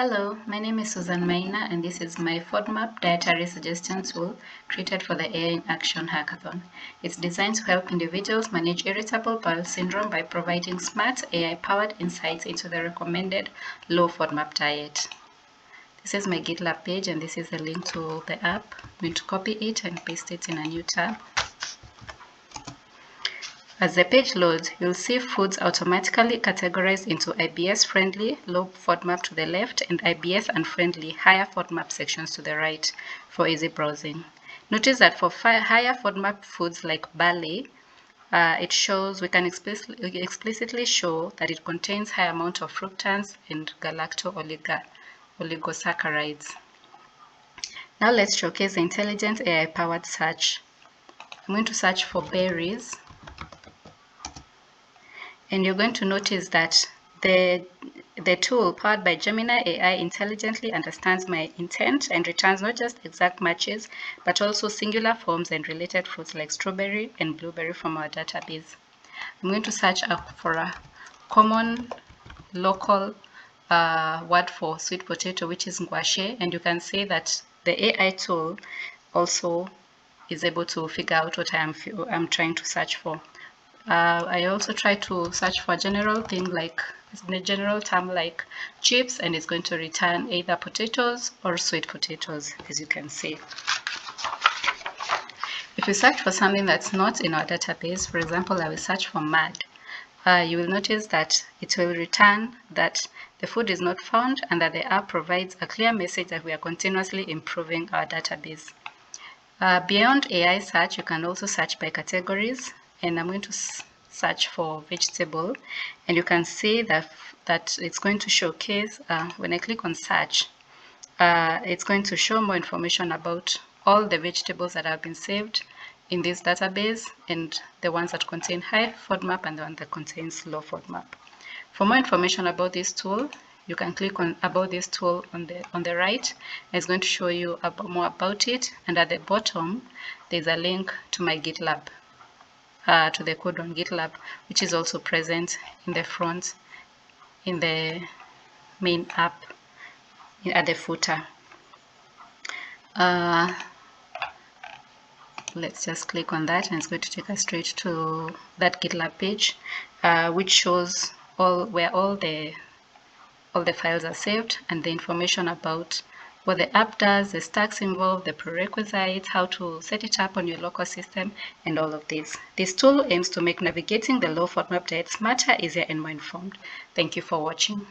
Hello, my name is Susan Maina and this is my FODMAP Dietary Suggestion Tool created for the AI in Action Hackathon. It's designed to help individuals manage Irritable Bowel Syndrome by providing smart AI-powered insights into the recommended low FODMAP diet. This is my GitLab page and this is a link to the app. I'm going to copy it and paste it in a new tab. As the page loads, you'll see foods automatically categorized into IBS-friendly, low FODMAP to the left, and IBS-unfriendly, higher FODMAP sections to the right for easy browsing. Notice that for higher FODMAP foods like barley, it shows we can explicitly show that it contains high amount of fructans and galacto-oligosaccharides. Now let's showcase the intelligent AI-powered search. I'm going to search for berries. And you're going to notice that the tool powered by Gemini AI intelligently understands my intent and returns not just exact matches, but also singular forms and related fruits like strawberry and blueberry from our database. I'm going to search for a common local word for sweet potato, which is Ngwaci, and you can see that the AI tool also is able to figure out what I'm trying to search for. I also try to search for a general thing like the general term like chips, and it's going to return either potatoes or sweet potatoes, as you can see. If you search for something that's not in our database, for example, I will search for mud, you will notice that it will return that the food is not found and that the app provides a clear message that we are continuously improving our database. Beyond AI search, you can also search by categories, and I'm going to search for vegetable, and you can see that it's going to showcase, when I click on search, it's going to show more information about all the vegetables that have been saved in this database, and the ones that contain high FODMAP and the one that contains low FODMAP. For more information about this tool, you can click on about this tool on the right. It's going to show you more about it, and at the bottom there's a link to my GitLab, to the code on GitLab, which is also present in the front in the main app at the footer. Let's just click on that and it's going to take us straight to that GitLab page, which shows where all the files are saved and the information about what the app does, the stacks involved, the prerequisites, how to set it up on your local system, and all of this. This tool aims to make navigating the low FODMAP diet smarter, easier, and more informed. Thank you for watching.